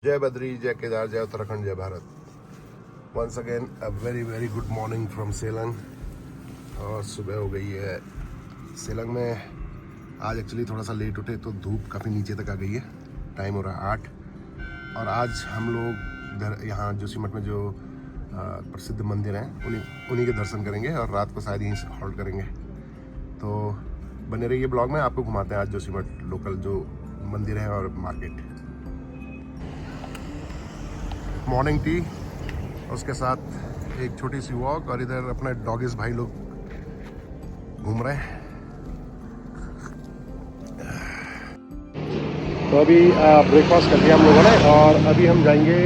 जय बद्री, जय केदार, जय उत्तराखंड, जय Bharat. Once again a very very good morning from Selang. और सुबह हो गई है सेलंग में। आज एक्चुअली थोड़ा सा लेट उठे तो धूप काफ़ी नीचे तक आ गई है। टाइम हो रहा है 8। और आज हम लोग इधर यहाँ जोशीमठ में जो प्रसिद्ध मंदिर हैं उन्हीं के दर्शन करेंगे और रात को शायद यहीं हॉल्ट करेंगे। तो बने रहिए ब्लॉग में, आपको घुमाते हैं आज जोशीमठ लोकल जो मंदिर है और मार्केट। मॉर्निंग टी, उसके साथ एक छोटी सी वॉक, और इधर अपने डॉगीज भाई लोग घूम रहे हैं। तो अभी ब्रेकफास्ट कर लिया हम लोगों ने और अभी हम जाएंगे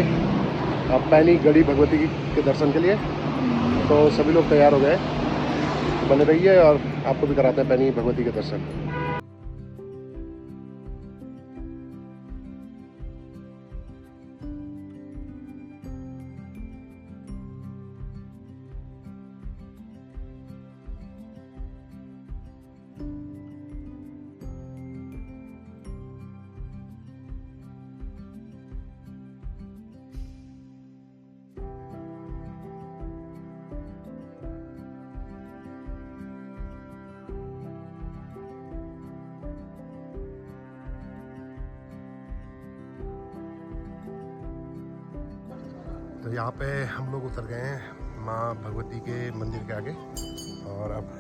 पैनी गढ़ी भगवती के दर्शन के लिए। तो सभी लोग तैयार हो गए, बने रहिए और आपको भी कराते हैं पैनी भगवती के दर्शन। तो यहाँ पे हम लोग उतर गए हैं माँ भगवती के मंदिर के आगे और अब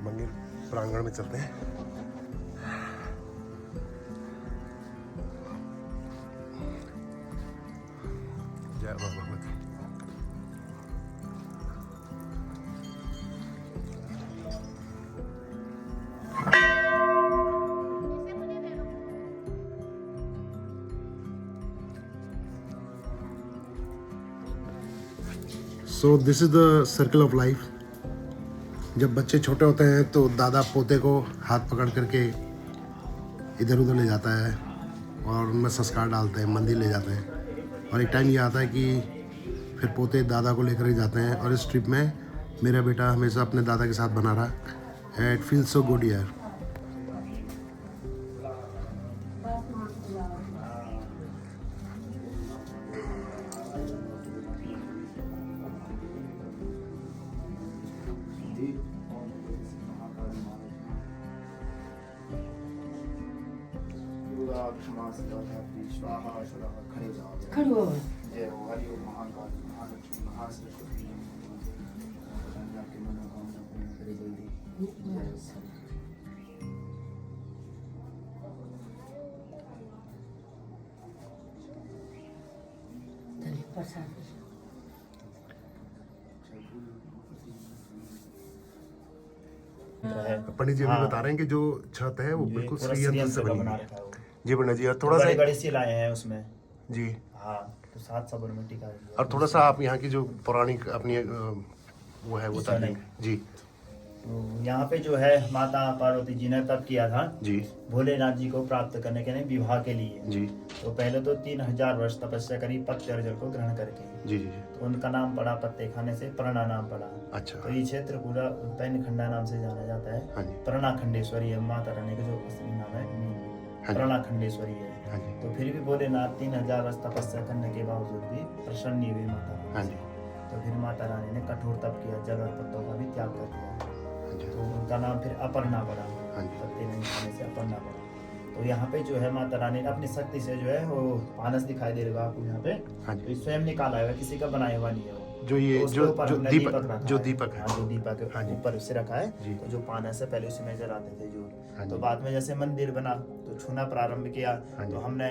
मंदिर प्रांगण में चलते हैं। जय माँ Bhagwati. So this is the circle of life. जब बच्चे छोटे होते हैं तो दादा पोते को हाथ पकड़ करके इधर उधर ले जाता है और उनमें संस्कार डालते हैं, मंदिर ले जाते हैं। और एक टाइम ये आता है कि फिर पोते दादा को लेकर ही जाते हैं। और इस ट्रिप में मेरा बेटा हमेशा अपने दादा के साथ बना रहा। इट फील्स सो गुड यार। खड़े हो जय हो हरि ओम महाकाल महालक्ष्मी महासरस्वती आपके मनोकामना पूर्ण करे जल्दी। चलिए प्रसाद। पंडित जी अभी बता रहे हैं कि जो छत है वो बिल्कुल श्रीयंत्र से बनी है। जी पंडित जी, और थोड़ा सा बड़ी सी लाए हैं उसमें जी। हाँ, तो 7 सबूर मिट्टी का और थोड़ा सा आप यहाँ की जो पौराणिक अपनी वो है वो बता देंगे जी। यहाँ पे जो है माता पार्वती जी ने तप किया था जी भोलेनाथ जी को प्राप्त करने के लिए, विवाह के लिए जी तो पहले तो 3000 वर्ष तपस्या करी पत्ते और जल को ग्रहण करके। जी जी जी। तो उनका नाम पड़ा, पत्ते खाने से प्रणा नाम पड़ा। अच्छा। तो ये क्षेत्र पूरा पैन खंडा नाम से जाना जाता है। हाँ जी। प्रणा खंडेश्वरी है माता रानी का जो असली नाम है, हाँ जी। प्रणा खंडेश्वरी है। हाँ जी। तो फिर भी भोलेनाथ 3000 वर्ष तपस्या करने के बावजूद भी प्रसन्न नहीं हुई माता रानी। हाँ जी। तो फिर माता रानी ने कठोर तप किया, जल और पत्तों का भी त्याग कर दिया। हाँ जी। तो उनका नाम फिर अपर्णा पड़ा। हाँ जी। पत्ते नहीं खाने से अपर्णा पड़ा। तो यहाँ पे जो है माता रानी ने अपनी शक्ति से जो है वो पानस दिखाई दे रहा है आपको यहाँ पे। हाँ जी। तो ये स्वयं निकाला है, किसी का बनाया हुआ नहीं है वो। जो ये तो जो ऊपर जो हमने दीपक रखा जो है। दीपक है। हाँ, जो दीपक हाँ जी। ऊपर उससे रखा है। जी। तो जो पानस है पहले उसी में जलाते थे जो। हाँ तो जी। बाद में जैसे मंदिर बना तो छूना प्रारंभ किया। हाँ जी। तो हमने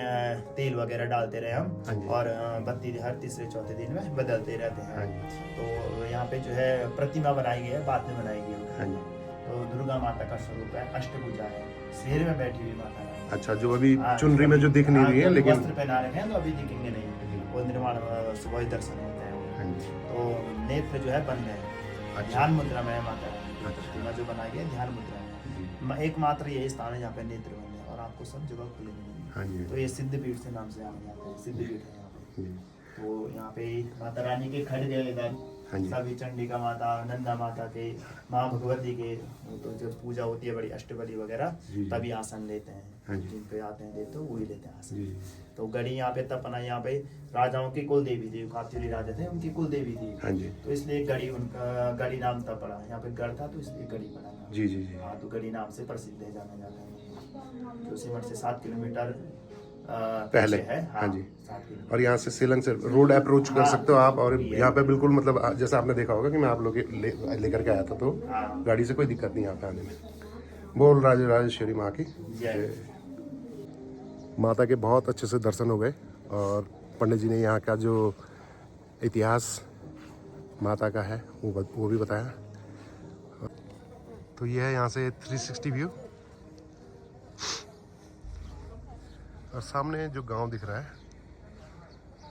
तेल वगैरह डालते रहे हम। हाँ जी। और बत्ती हर तीसरे चौथे दिन में बदलते रहते हाँ हैं। जी। तो यहाँ पे जो है प्रतिमा बनाई गई है, बाद में बनाई गई है। हाँ जी। तो दुर्गा माता का स्वरूप है, अष्टभुजा है, शेर में बैठी हुई माता है। अच्छा, जो अभी हाँ, चुनरी में जो दिख नहीं रही है लेकिन वस्त्र पहना रखे हैं तो अभी दिखेंगे नहीं। वो निर्माण सुबह ही दर्शन होते हैं। हाँ जी। तो नेत्र जो है बंद है। अच्छा। ध्यान मुद्रा में है माता रानी। अच्छा। प्रतिमा जो बनाई गई है ध्यान मुद्रा में। एकमात्र यही स्थान है जहाँ पे नेत्र बंद है और आपको सब जगह खुले मिलेंगे। हाँ जी। तो ये सिद्धपीठ से नाम से जाना जाता है, सिद्धपीठ है यहाँ पे। जी। तो यहाँ पे माता रानी के खड़ग है इधर, हाँ जी। सभी चंडिका माता, नंदा माता के, माँ भगवती के तो जब पूजा होती है बड़ी अष्टबली वगैरह जी। तभी आसन लेते हैं। हाँ जी। जिन पे आते हैं देते वही लेते हैं आसन। जी। तो गढ़ी यहाँ पे तपना, यहाँ पे राजाओं की कुल देवी थी, कात्यूरी राजा थे उनकी कुल देवी थी। हाँ जी। तो इसलिए गढ़ी उनका गढ़ी नाम तब पड़ा। यहाँ पे गढ़ था तो इसलिए गढ़ी पड़ा नाम। जी जी जी। हाँ, तो गढ़ी नाम से प्रसिद्ध है, जाना जाता है। जोशीमठ से 7 किलोमीटर पहले है। हाँ जी। 7 किलोमीटर। और यहाँ से सेलंग से रोड अप्रोच कर हाँ, सकते हो आप। और ये है। यहाँ पे बिल्कुल मतलब जैसा आपने देखा होगा कि मैं आप लोग लेकर के आया था, तो हाँ। गाड़ी से कोई दिक्कत नहीं यहाँ पे आने में। बोल राजेश्वरी माँ की जय। माता के बहुत अच्छे से दर्शन हो गए और पंडित जी ने यहाँ का जो इतिहास माता का है वो भी बताया। तो ये है यहाँ से 360 व्यू। और सामने जो गांव दिख रहा है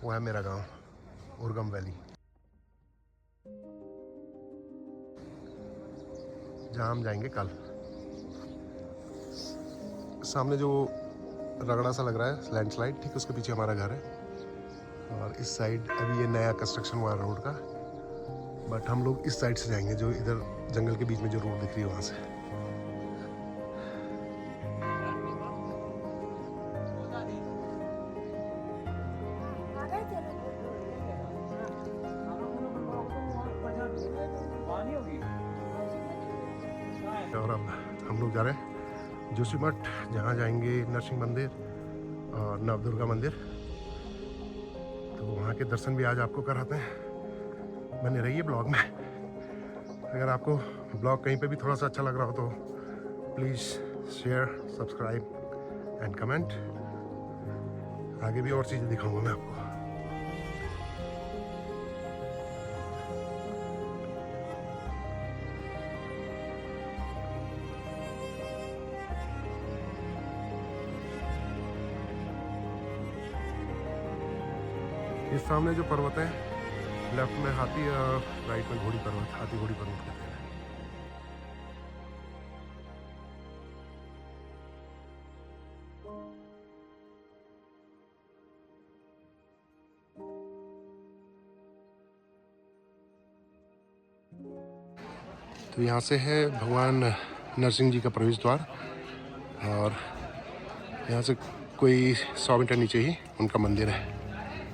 वो है मेरा गांव उर्गम वैली, जहाँ हम जाएंगे कल। सामने जो रगड़ा सा लग रहा है लैंडस्लाइड, ठीक उसके पीछे हमारा घर है। और इस साइड अभी ये नया कंस्ट्रक्शन हुआ है रोड का, बट हम लोग इस साइड से जाएंगे जो इधर जंगल के बीच में जो रोड दिख रही है वहाँ से। और अब हम लोग जा रहे हैं जोशीमठ, जहाँ जाएंगे नरसिंह मंदिर और नवदुर्गा मंदिर। तो वहाँ के दर्शन भी आज आपको कराते हैं। बने रहिए ब्लॉग में। अगर आपको ब्लॉग कहीं पे भी थोड़ा सा अच्छा लग रहा हो तो please share, subscribe and comment. आगे भी और चीज़ें दिखाऊंगा मैं आपको। इस सामने जो पर्वत है, लेफ्ट में हाथी और राइट में घोड़ी पर्वत, हाथी घोड़ी पर्वत कहते हैं। तो यहाँ से है भगवान नरसिंह जी का प्रवेश द्वार, और यहाँ से कोई 100 मीटर नीचे ही उनका मंदिर है।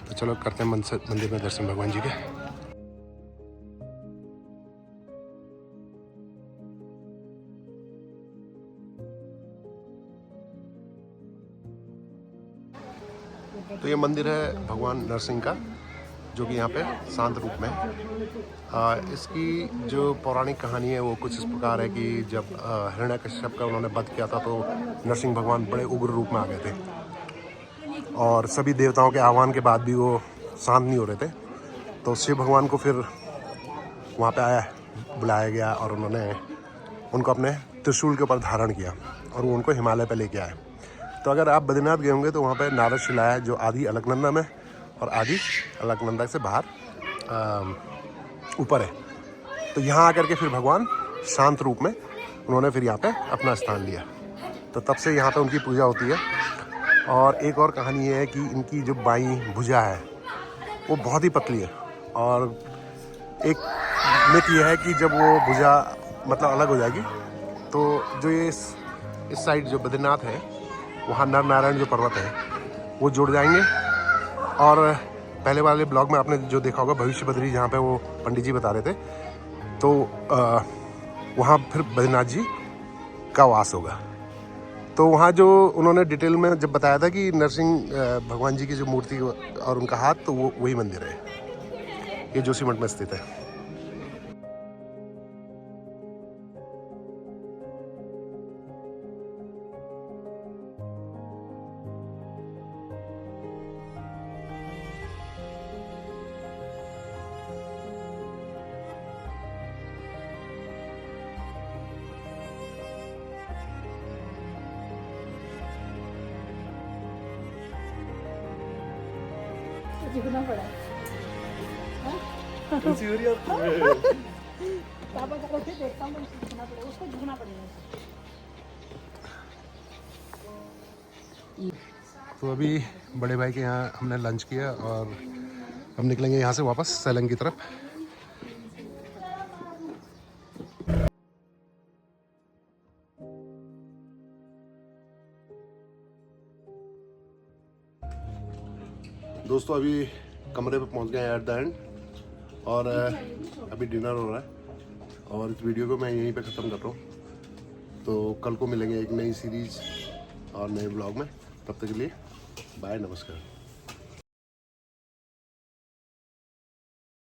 तो चलो करते हैं मंदिर में दर्शन भगवान जी के। तो ये मंदिर है भगवान नरसिंह का, जो कि यहाँ पे शांत रूप में है। इसकी जो पौराणिक कहानी है वो कुछ इस प्रकार है कि जब हिरण्यकश्यप का उन्होंने वध किया था तो नरसिंह भगवान बड़े उग्र रूप में आ गए थे, और सभी देवताओं के आह्वान के बाद भी वो शांत नहीं हो रहे थे। तो शिव भगवान को फिर वहाँ पे बुलाया गया और उन्होंने उनको अपने त्रिशूल के ऊपर धारण किया और वो उनको हिमालय पे लेके आए। तो अगर आप बद्रीनाथ गए होंगे तो वहाँ पे नारद शिला है जो आदि अलकनंदा में और आदि अलकनंदा से बाहर ऊपर है। तो यहाँ आकर के फिर भगवान शांत रूप में उन्होंने फिर यहाँ पे अपना स्थान लिया। तो तब से यहाँ पे उनकी पूजा होती है। और एक और कहानी ये है कि इनकी जो बाईं भुजा है वो बहुत ही पतली है, और एक मिथ ये है कि जब वो भुजा मतलब अलग हो जाएगी तो जो ये इस साइड जो बद्रीनाथ है वहाँ नर नारायण जो पर्वत है वो जुड़ जाएंगे। और पहले वाले ब्लॉग में आपने जो देखा होगा भविष्य बद्री, जहाँ पे वो पंडित जी बता रहे थे, तो वहाँ फिर बद्रीनाथ जी का वास होगा। तो वहाँ जो उन्होंने डिटेल में जब बताया था कि नरसिंह भगवान जी की जो मूर्ति और उनका हाथ, तो वो वही मंदिर है। ये जोशीमठ में स्थित है। झुकना पड़ा। पापा को कैसे देखता हूँ, झुकना पड़ेगा, उसको झुकना पड़ेगा। तो अभी बड़े भाई के यहाँ हमने लंच किया और हम निकलेंगे यहाँ से वापस सेलंग की तरफ। दोस्तों अभी कमरे पे पहुंच गए एट द एंड और अभी डिनर हो रहा है और इस वीडियो को मैं यहीं पे ख़त्म कर रहा हूँ। तो कल को मिलेंगे एक नई सीरीज़ और नए ब्लॉग में, तब तक के लिए बाय, नमस्कार।